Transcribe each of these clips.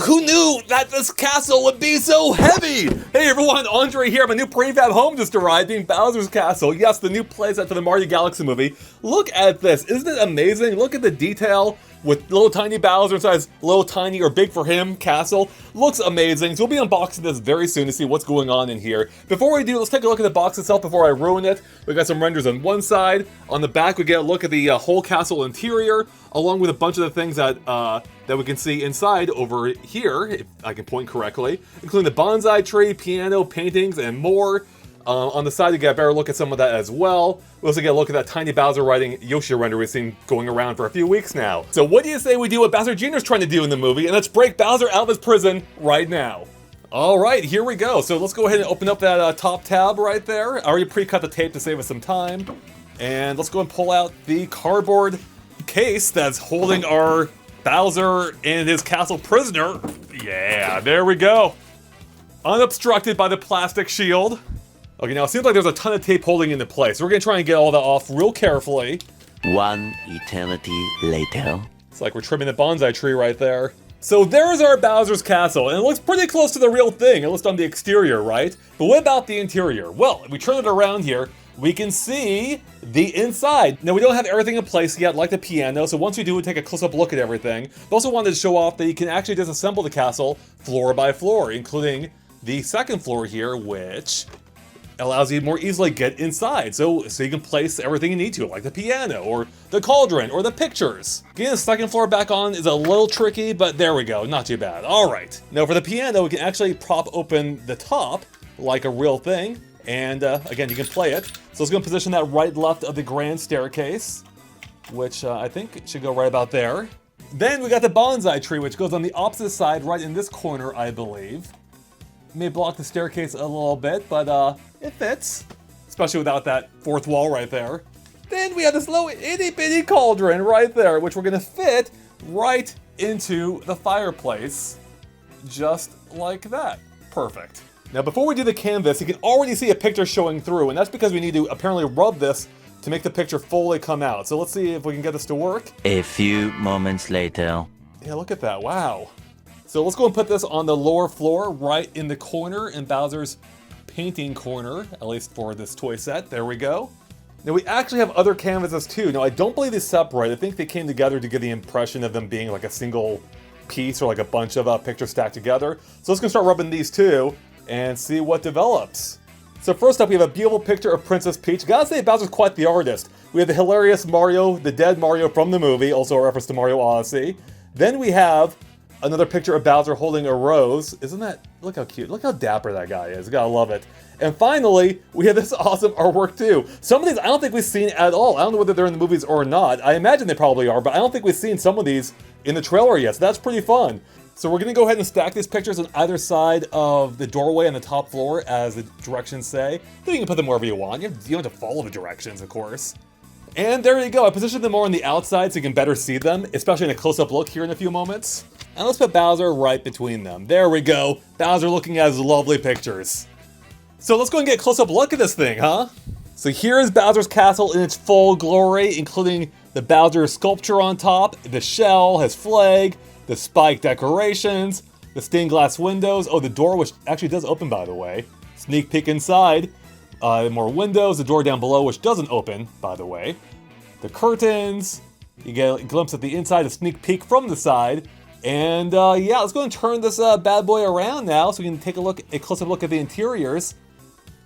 Who knew that this castle would be so heavy? Hey everyone, Andre here. My new prefab home just arrived, being Bowser's Castle. Yes, the new playset for the Mario Galaxy movie. Look at this. Isn't it amazing? Look at the detail with little tiny Bowser inside his little tiny or big for him castle. Looks amazing. So we'll be unboxing this very soon to see what's going on in here. Before we do, let's take a look at the box itself before I ruin it. We got some renders on one side. On the back, we get a look at the whole castle interior, along with a bunch of the things that we can see inside over here, if I can point correctly, including the bonsai tree, piano, paintings, and more. On the side, you get a better look at some of that as well. We also get a look at that tiny Bowser riding Yoshi render we've seen going around for a few weeks now. So what do you say we do what Bowser Jr. is trying to do in the movie, and let's break Bowser out of his prison right now. Alright, here we go. So let's go ahead and open up that top tab right there. I already pre-cut the tape to save us some time. And let's go and pull out the cardboard case that's holding our Bowser and his castle prisoner. Yeah, there we go. Unobstructed by the plastic shield. Okay, now it seems like there's a ton of tape holding it into place. We're gonna try and get all that off real carefully. One eternity later. It's like we're trimming the bonsai tree right there. So there's our Bowser's Castle, and it looks pretty close to the real thing, at least on the exterior, right? But what about the interior? Well, if we turn it around here, we can see the inside. Now, we don't have everything in place yet, like the piano, so once we do, we take a close-up look at everything. We also wanted to show off that you can actually disassemble the castle floor by floor, including the second floor here, which allows you to more easily get inside, so you can place everything you need to, like the piano, or the cauldron, or the pictures. Getting the second floor back on is a little tricky, but there we go, not too bad. Alright, now for the piano, we can actually prop open the top, like a real thing, and again, you can play it. So let's go and position that right left of the grand staircase, which I think should go right about there. Then we got the bonsai tree, which goes on the opposite side, right in this corner, I believe. May block the staircase a little bit, but it fits, especially without that fourth wall right there. Then we have this little itty-bitty cauldron right there, which we're gonna fit right into the fireplace, just like that. Perfect. Now, before we do the canvas, you can already see a picture showing through, and that's because we need to apparently rub this to make the picture fully come out. So let's see if we can get this to work. A few moments later. Yeah, look at that, wow. So let's go and put this on the lower floor, right in the corner, in Bowser's painting corner, at least for this toy set. There we go. Now we actually have other canvases too. Now I don't believe they separate. I think they came together to give the impression of them being like a single piece or like a bunch of pictures stacked together. So let's go start rubbing these two and see what develops. So first up, we have a beautiful picture of Princess Peach. Gotta say, Bowser's quite the artist. We have the hilarious Mario, the dead Mario from the movie, also a reference to Mario Odyssey. Then we have another picture of Bowser holding a rose. Isn't that, look how cute, look how dapper that guy is, gotta love it. And finally, we have this awesome artwork too. Some of these I don't think we've seen at all. I don't know whether they're in the movies or not. I imagine they probably are, but I don't think we've seen some of these in the trailer yet, so that's pretty fun. So we're gonna go ahead and stack these pictures on either side of the doorway on the top floor, as the directions say. Then you can put them wherever you want. You don't have to follow the directions, of course. And there you go, I positioned them more on the outside so you can better see them, especially in a close-up look here in a few moments. And let's put Bowser right between them. There we go, Bowser looking at his lovely pictures. So let's go and get a close-up look at this thing, huh? So here is Bowser's Castle in its full glory, including the Bowser sculpture on top, the shell, his flag, the spike decorations, the stained glass windows. Oh, the door, which actually does open, by the way. Sneak peek inside. More windows, the door down below, which doesn't open, by the way. The curtains. You get a glimpse at the inside, a sneak peek from the side. And yeah, let's go and turn this bad boy around now so we can take a close-up look at the interiors.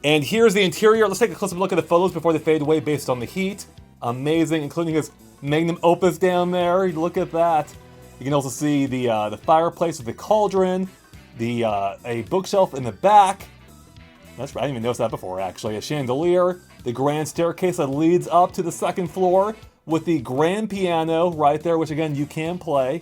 And here's the interior. Let's take a close-up look at the photos before they fade away based on the heat. Amazing, including his magnum opus down there. Look at that. You can also see the fireplace with the cauldron, a bookshelf in the back. I didn't even notice that before, actually. A chandelier, the grand staircase that leads up to the second floor with the grand piano right there, which again, you can play.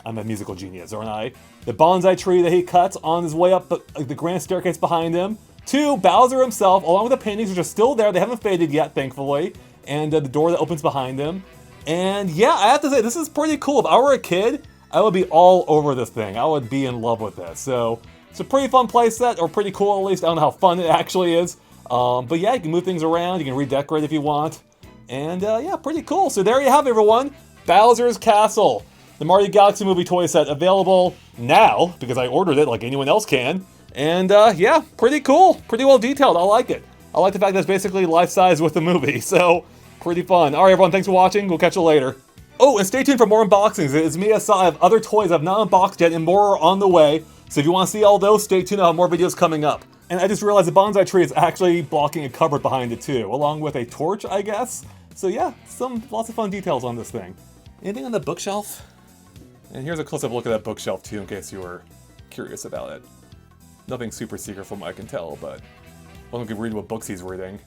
I'm a musical genius, aren't I? The bonsai tree that he cuts on his way up the grand staircase behind him. To Bowser himself, along with the paintings, which are still there. They haven't faded yet, thankfully. And the door that opens behind him. And yeah, I have to say, this is pretty cool. If I were a kid, I would be all over this thing. I would be in love with this. So it's a pretty fun playset, or pretty cool at least. I don't know how fun it actually is. But yeah, you can move things around. You can redecorate if you want. And yeah, pretty cool. So there you have it, everyone. Bowser's Castle. The Mario Galaxy Movie toy set available now, because I ordered it like anyone else can. And yeah, pretty cool. Pretty well detailed. I like it. I like the fact that it's basically life-size with the movie, so pretty fun. All right, everyone, thanks for watching. We'll catch you later. Oh, and stay tuned for more unboxings. It's me, I have other toys I've not unboxed yet, and more are on the way. So if you want to see all those, stay tuned. I'll have more videos coming up. And I just realized the Bonsai Tree is actually blocking a cupboard behind it too, along with a torch, I guess. So yeah, lots of fun details on this thing. Anything on the bookshelf? And here's a close-up look at that bookshelf too, in case you were curious about it. Nothing super secret from what I can tell, but one can read what books he's reading.